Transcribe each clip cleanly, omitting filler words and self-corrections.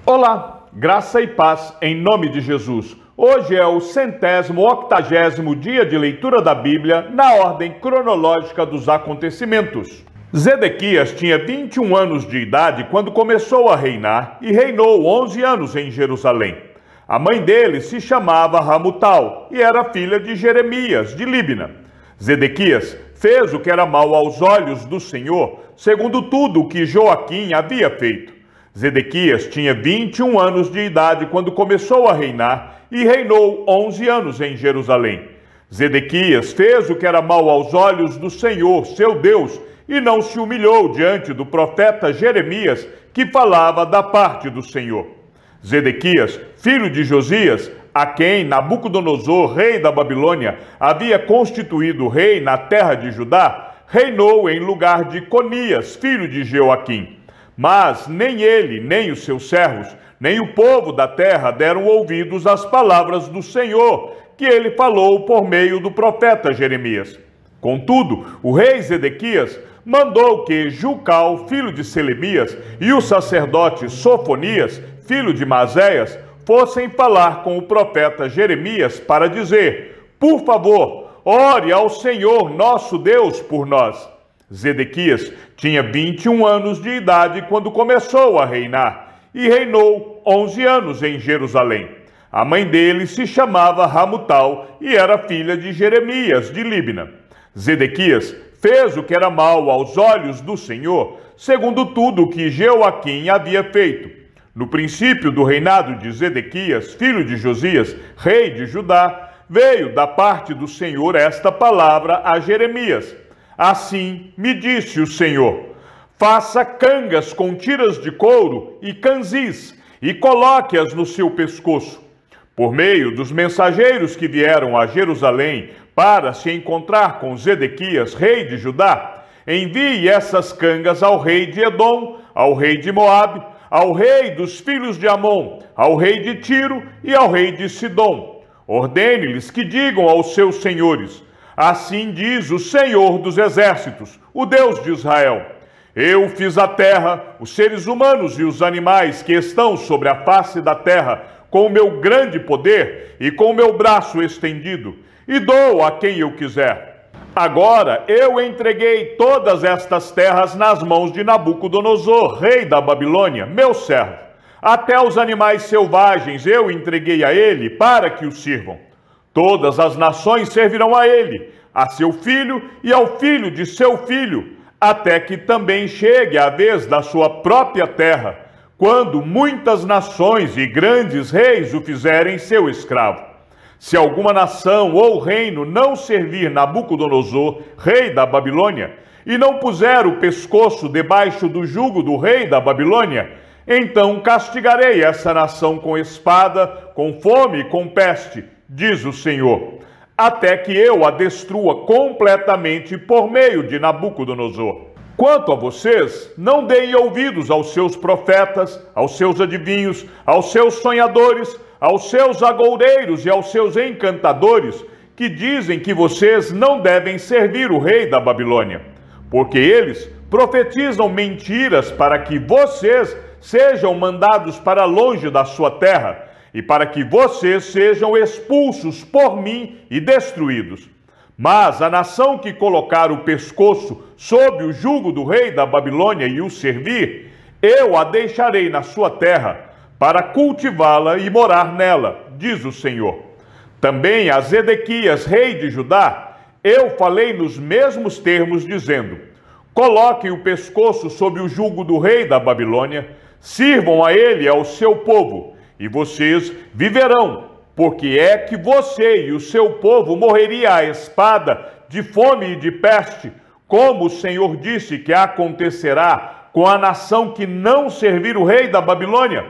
Olá, graça e paz em nome de Jesus. Hoje é o 180º dia de leitura da Bíblia na ordem cronológica dos acontecimentos. Zedequias tinha 21 anos de idade quando começou a reinar e reinou 11 anos em Jerusalém. A mãe dele se chamava Hamutal e era filha de Jeremias, de Líbina. Zedequias fez o que era mal aos olhos do Senhor, segundo tudo o que Joaquim havia feito. Zedequias tinha 21 anos de idade quando começou a reinar e reinou 11 anos em Jerusalém. Zedequias fez o que era mal aos olhos do Senhor, seu Deus, e não se humilhou diante do profeta Jeremias, que falava da parte do Senhor. Zedequias, filho de Josias, a quem Nabucodonosor, rei da Babilônia, havia constituído rei na terra de Judá, reinou em lugar de Conias, filho de Joaquim. Mas nem ele, nem os seus servos, nem o povo da terra deram ouvidos às palavras do Senhor, que ele falou por meio do profeta Jeremias. Contudo, o rei Zedequias mandou que Jucal, filho de Selemias, e o sacerdote Sofonias, filho de Maséias, fossem falar com o profeta Jeremias para dizer: por favor, ore ao Senhor nosso Deus por nós. Zedequias tinha 21 anos de idade quando começou a reinar e reinou 11 anos em Jerusalém. A mãe dele se chamava Hamutal e era filha de Jeremias, de Líbina. Zedequias fez o que era mal aos olhos do Senhor, segundo tudo o que Joaquim havia feito. No princípio do reinado de Zedequias, filho de Josias, rei de Judá, veio da parte do Senhor esta palavra a Jeremias. Assim me disse o Senhor: faça cangas com tiras de couro e canzis, e coloque-as no seu pescoço. Por meio dos mensageiros que vieram a Jerusalém para se encontrar com Zedequias, rei de Judá, envie essas cangas ao rei de Edom, ao rei de Moabe, ao rei dos filhos de Amon, ao rei de Tiro e ao rei de Sidom. Ordene-lhes que digam aos seus senhores: assim diz o Senhor dos Exércitos, o Deus de Israel: eu fiz a terra, os seres humanos e os animais que estão sobre a face da terra, com o meu grande poder e com o meu braço estendido, e dou a quem eu quiser. Agora eu entreguei todas estas terras nas mãos de Nabucodonosor, rei da Babilônia, meu servo. Até os animais selvagens eu entreguei a ele para que o sirvam. Todas as nações servirão a ele, a seu filho e ao filho de seu filho, até que também chegue a vez da sua própria terra, quando muitas nações e grandes reis o fizerem seu escravo. Se alguma nação ou reino não servir Nabucodonosor, rei da Babilônia, e não puser o pescoço debaixo do jugo do rei da Babilônia, então castigarei essa nação com espada, com fome e com peste, diz o Senhor, até que eu a destrua completamente por meio de Nabucodonosor. Quanto a vocês, não deem ouvidos aos seus profetas, aos seus adivinhos, aos seus sonhadores, aos seus agoureiros e aos seus encantadores, que dizem que vocês não devem servir o rei da Babilônia, porque eles profetizam mentiras para que vocês sejam mandados para longe da sua terra, e para que vocês sejam expulsos por mim e destruídos. Mas a nação que colocar o pescoço sob o jugo do rei da Babilônia e o servir, eu a deixarei na sua terra, para cultivá-la e morar nela, diz o Senhor. Também a Zedequias, rei de Judá, eu falei nos mesmos termos, dizendo: coloquem o pescoço sob o jugo do rei da Babilônia, sirvam a ele e ao seu povo, e vocês viverão, porque é que você e o seu povo morreria à espada, de fome e de peste, como o Senhor disse que acontecerá com a nação que não servir o rei da Babilônia.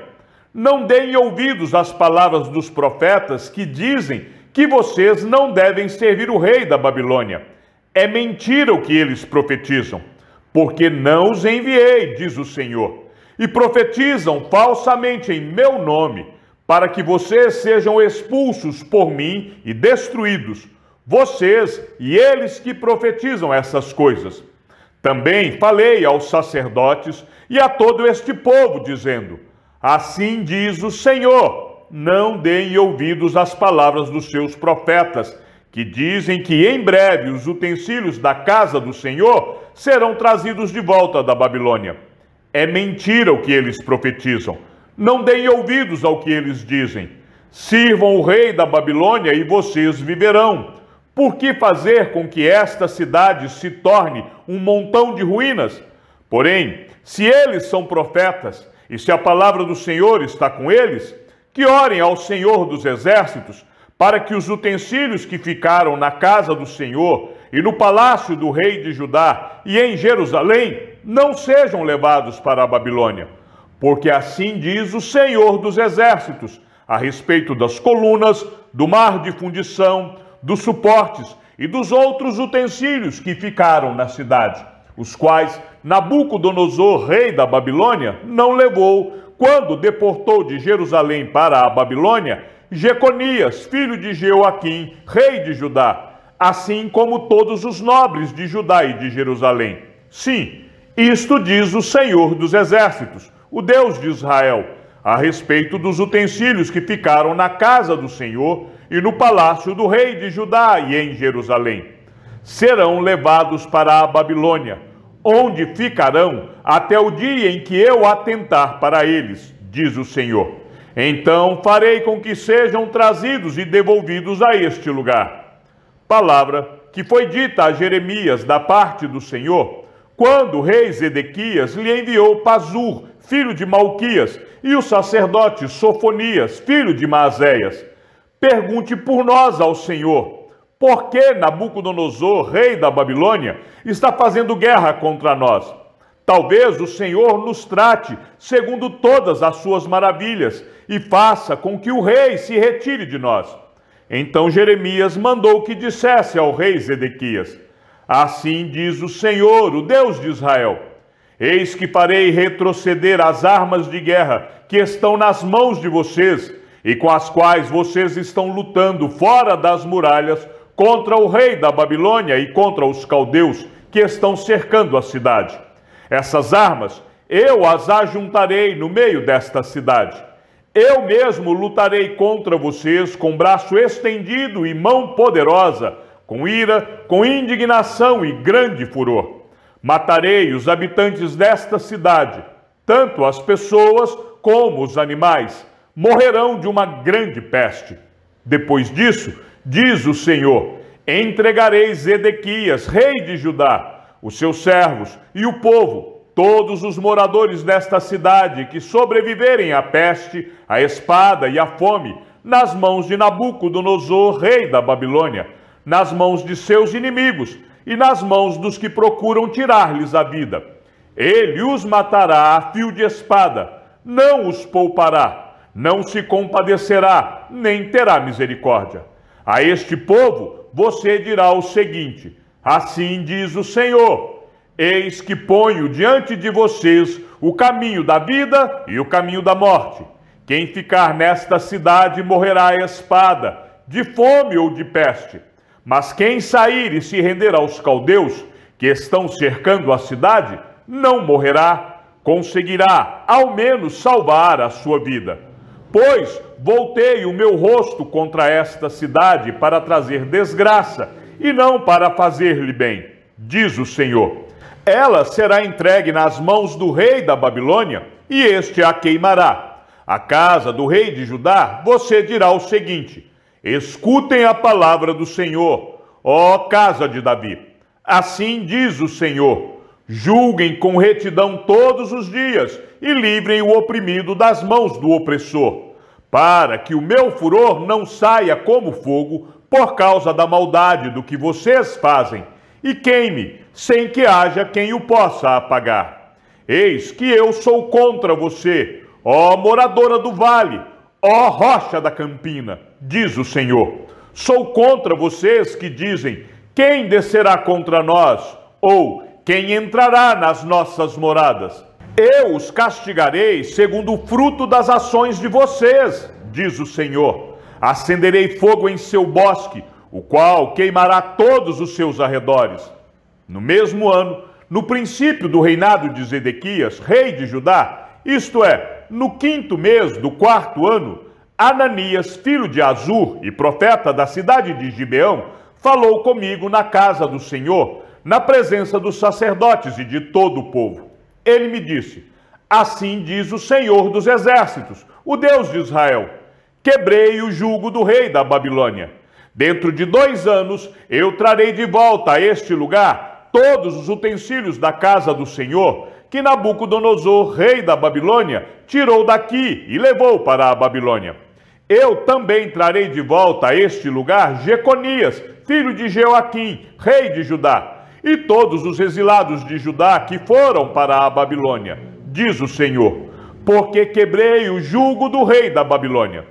Não deem ouvidos às palavras dos profetas que dizem que vocês não devem servir o rei da Babilônia. É mentira o que eles profetizam, porque não os enviei, diz o Senhor. E profetizam falsamente em meu nome, para que vocês sejam expulsos por mim e destruídos, vocês e eles que profetizam essas coisas. Também falei aos sacerdotes e a todo este povo, dizendo: Assim diz o Senhor: não deem ouvidos às palavras dos seus profetas, que dizem que em breve os utensílios da casa do Senhor serão trazidos de volta da Babilônia. É mentira o que eles profetizam. Não deem ouvidos ao que eles dizem. Sirvam o rei da Babilônia e vocês viverão. Por que fazer com que esta cidade se torne um montão de ruínas? Porém, se eles são profetas, e se a palavra do Senhor está com eles, que orem ao Senhor dos Exércitos, para que os utensílios que ficaram na casa do Senhor e no palácio do rei de Judá e em Jerusalém não sejam levados para a Babilônia. Porque assim diz o Senhor dos Exércitos, a respeito das colunas, do mar de fundição, dos suportes e dos outros utensílios que ficaram na cidade, os quais Nabucodonosor, rei da Babilônia, não levou quando deportou de Jerusalém para a Babilônia Jeconias, filho de Jeoaquim, rei de Judá, assim como todos os nobres de Judá e de Jerusalém. Sim, isto diz o Senhor dos Exércitos, o Deus de Israel, a respeito dos utensílios que ficaram na casa do Senhor e no palácio do rei de Judá e em Jerusalém. Serão levados para a Babilônia, onde ficarão até o dia em que eu atentar para eles, diz o Senhor. Então farei com que sejam trazidos e devolvidos a este lugar. Palavra que foi dita a Jeremias da parte do Senhor, quando o rei Zedequias lhe enviou Pazur, filho de Malquias, e o sacerdote Sofonias, filho de Maazéias. Pergunte por nós ao Senhor, por que Nabucodonosor, rei da Babilônia, está fazendo guerra contra nós? Talvez o Senhor nos trate segundo todas as suas maravilhas e faça com que o rei se retire de nós. Então Jeremias mandou que dissesse ao rei Zedequias: assim diz o Senhor, o Deus de Israel: eis que farei retroceder as armas de guerra que estão nas mãos de vocês e com as quais vocês estão lutando fora das muralhas contra o rei da Babilônia e contra os caldeus que estão cercando a cidade. Essas armas eu as ajuntarei no meio desta cidade. Eu mesmo lutarei contra vocês com braço estendido e mão poderosa, com ira, com indignação e grande furor. Matarei os habitantes desta cidade, tanto as pessoas como os animais. Morrerão de uma grande peste. Depois disso, diz o Senhor, entregarei Zedequias, rei de Judá, os seus servos e o povo, todos os moradores desta cidade que sobreviverem à peste, à espada e à fome, nas mãos de Nabucodonosor, rei da Babilônia, nas mãos de seus inimigos e nas mãos dos que procuram tirar-lhes a vida. Ele os matará a fio de espada, não os poupará, não se compadecerá, nem terá misericórdia. A este povo você dirá o seguinte: assim diz o Senhor, eis que ponho diante de vocês o caminho da vida e o caminho da morte. Quem ficar nesta cidade morrerá à espada, de fome ou de peste. Mas quem sair e se render aos caldeus, que estão cercando a cidade, não morrerá, conseguirá ao menos salvar a sua vida. Pois voltei o meu rosto contra esta cidade para trazer desgraça, e não para fazer-lhe bem, diz o Senhor. Ela será entregue nas mãos do rei da Babilônia, e este a queimará. À casa do rei de Judá, você dirá o seguinte: escutem a palavra do Senhor, ó casa de Davi. Assim diz o Senhor: julguem com retidão todos os dias e livrem o oprimido das mãos do opressor, para que o meu furor não saia como fogo por causa da maldade do que vocês fazem, e queime, sem que haja quem o possa apagar. Eis que eu sou contra você, ó moradora do vale, ó rocha da campina, diz o Senhor. Sou contra vocês que dizem: quem descerá contra nós? Ou quem entrará nas nossas moradas? Eu os castigarei segundo o fruto das ações de vocês, diz o Senhor. Acenderei fogo em seu bosque, o qual queimará todos os seus arredores. No mesmo ano, no princípio do reinado de Zedequias, rei de Judá, isto é, no 5º mês do 4º ano, Ananias, filho de Azur e profeta da cidade de Gibeão, falou comigo na casa do Senhor, na presença dos sacerdotes e de todo o povo. Ele me disse: assim diz o Senhor dos exércitos, o Deus de Israel: quebrei o jugo do rei da Babilônia. Dentro de 2 anos eu trarei de volta a este lugar todos os utensílios da casa do Senhor, que Nabucodonosor, rei da Babilônia, tirou daqui e levou para a Babilônia. Eu também trarei de volta a este lugar Jeconias, filho de Jeoaquim, rei de Judá, e todos os exilados de Judá que foram para a Babilônia, diz o Senhor, porque quebrei o jugo do rei da Babilônia.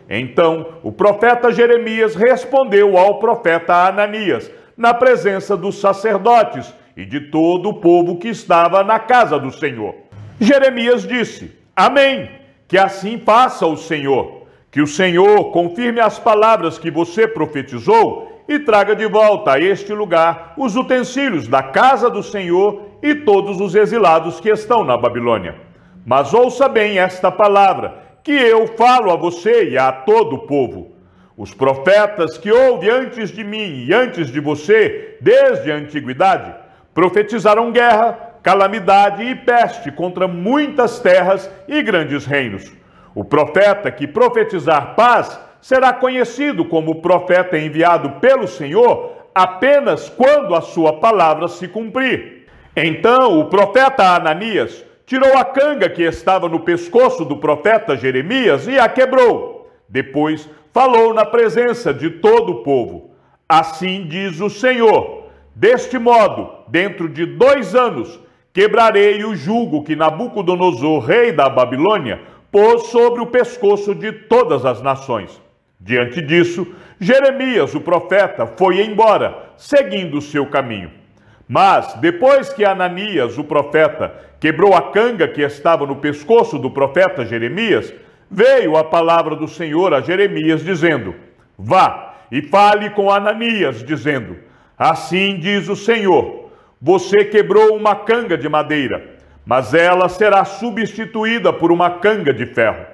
Então o profeta Jeremias respondeu ao profeta Ananias, na presença dos sacerdotes e de todo o povo que estava na casa do Senhor. Jeremias disse: amém, que assim faça o Senhor, que o Senhor confirme as palavras que você profetizou e traga de volta a este lugar os utensílios da casa do Senhor e todos os exilados que estão na Babilônia. Mas ouça bem esta palavra, que eu falo a você e a todo o povo. Os profetas que houve antes de mim e antes de você, desde a antiguidade, profetizaram guerra, calamidade e peste contra muitas terras e grandes reinos. O profeta que profetizar paz será conhecido como profeta enviado pelo Senhor apenas quando a sua palavra se cumprir. Então o profeta Ananias tirou a canga que estava no pescoço do profeta Jeremias e a quebrou. Depois falou na presença de todo o povo: assim diz o Senhor, deste modo, dentro de 2 anos, quebrarei o jugo que Nabucodonosor, rei da Babilônia, pôs sobre o pescoço de todas as nações. Diante disso, Jeremias, o profeta, foi embora, seguindo o seu caminho. Mas, depois que Ananias, o profeta, quebrou a canga que estava no pescoço do profeta Jeremias, veio a palavra do Senhor a Jeremias, dizendo: vá e fale com Ananias, dizendo: assim diz o Senhor, você quebrou uma canga de madeira, mas ela será substituída por uma canga de ferro.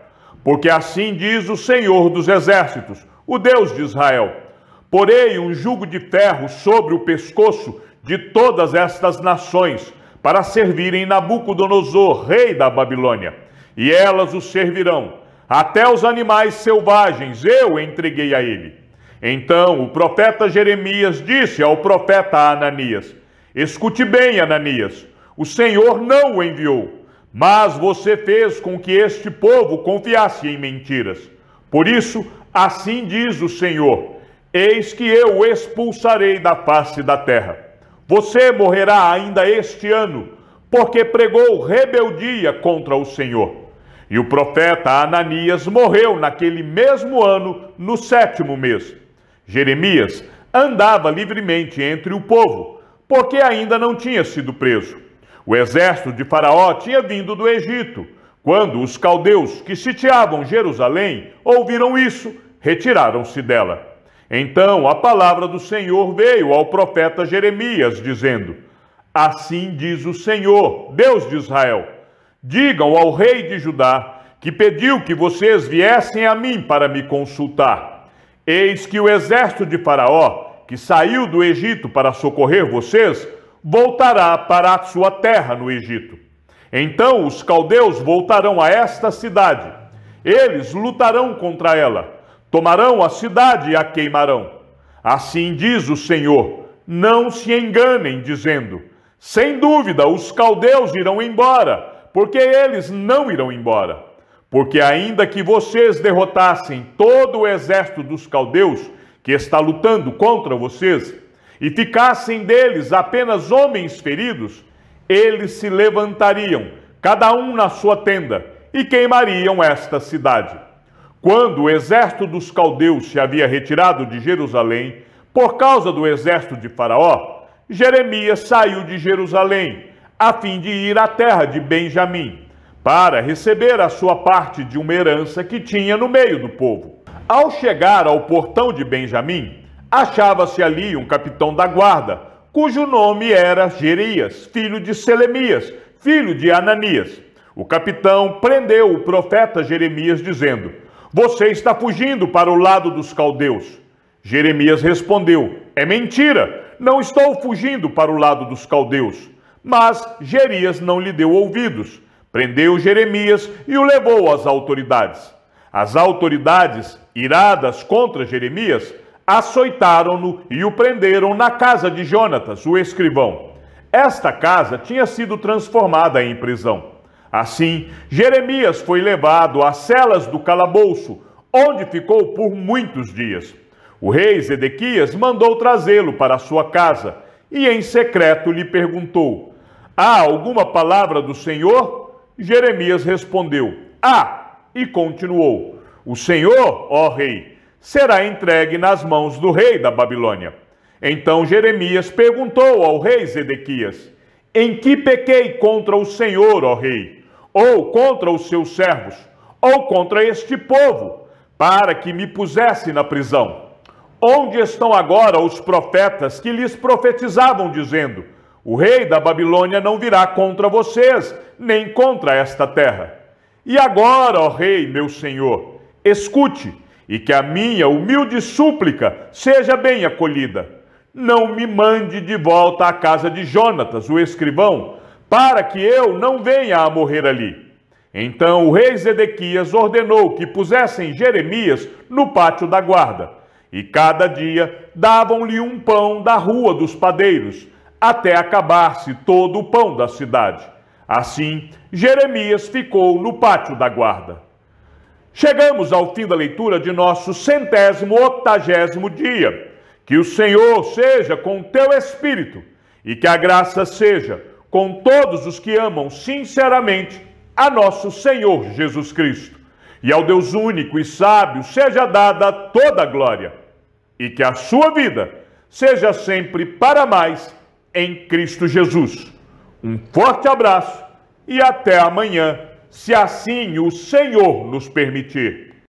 Porque assim diz o Senhor dos exércitos, o Deus de Israel: porei um jugo de ferro sobre o pescoço de todas estas nações, para servirem Nabucodonosor, rei da Babilônia, e elas o servirão. Até os animais selvagens eu entreguei a ele. Então o profeta Jeremias disse ao profeta Ananias: escute bem, Ananias, o Senhor não o enviou, mas você fez com que este povo confiasse em mentiras. Por isso, assim diz o Senhor: eis que eu o expulsarei da face da terra. Você morrerá ainda este ano, porque pregou rebeldia contra o Senhor. E o profeta Ananias morreu naquele mesmo ano, no 7º mês. Jeremias andava livremente entre o povo, porque ainda não tinha sido preso. O exército de Faraó tinha vindo do Egito. Quando os caldeus que sitiavam Jerusalém ouviram isso, retiraram-se dela. Então a palavra do Senhor veio ao profeta Jeremias, dizendo: assim diz o Senhor, Deus de Israel: digam ao rei de Judá, que pediu que vocês viessem a mim para me consultar. Eis que o exército de Faraó, que saiu do Egito para socorrer vocês, voltará para a sua terra no Egito. Então os caldeus voltarão a esta cidade. Eles lutarão contra ela, tomarão a cidade e a queimarão. Assim diz o Senhor: não se enganem, dizendo: sem dúvida os caldeus irão embora, porque eles não irão embora. Porque ainda que vocês derrotassem todo o exército dos caldeus que está lutando contra vocês, e ficassem deles apenas homens feridos, eles se levantariam, cada um na sua tenda, e queimariam esta cidade. Quando o exército dos caldeus se havia retirado de Jerusalém, por causa do exército de Faraó, Jeremias saiu de Jerusalém, a fim de ir à terra de Benjamim, para receber a sua parte de uma herança que tinha no meio do povo. Ao chegar ao portão de Benjamim, achava-se ali um capitão da guarda, cujo nome era Jerias, filho de Selemias, filho de Ananias. O capitão prendeu o profeta Jeremias, dizendo: "Você está fugindo para o lado dos caldeus." Jeremias respondeu: "É mentira, não estou fugindo para o lado dos caldeus." Mas Jerias não lhe deu ouvidos. Prendeu Jeremias e o levou às autoridades. As autoridades, iradas contra Jeremias, açoitaram-no e o prenderam na casa de Jonatas, o escrivão. Esta casa tinha sido transformada em prisão. Assim, Jeremias foi levado às celas do calabouço, onde ficou por muitos dias. O rei Zedequias mandou trazê-lo para a sua casa e em secreto lhe perguntou: "Há alguma palavra do Senhor?" Jeremias respondeu: "Há", e continuou: "O Senhor, ó rei, será entregue nas mãos do rei da Babilônia." Então Jeremias perguntou ao rei Zedequias: "Em que pequei contra o Senhor, ó rei? Ou contra os seus servos? Ou contra este povo, para que me pusesse na prisão? Onde estão agora os profetas que lhes profetizavam, dizendo: o rei da Babilônia não virá contra vocês, nem contra esta terra? E agora, ó rei, meu senhor, escute, e que a minha humilde súplica seja bem acolhida. Não me mande de volta à casa de Jonatas, o escrivão, para que eu não venha a morrer ali." Então o rei Zedequias ordenou que pusessem Jeremias no pátio da guarda, e cada dia davam-lhe um pão da rua dos padeiros, até acabar-se todo o pão da cidade. Assim, Jeremias ficou no pátio da guarda. Chegamos ao fim da leitura de nosso 180º dia. Que o Senhor seja com o teu espírito, e que a graça seja com todos os que amam sinceramente a nosso Senhor Jesus Cristo. E ao Deus único e sábio seja dada toda a glória, e que a sua vida seja sempre para mais em Cristo Jesus. Um forte abraço e até amanhã, se assim o Senhor nos permitir.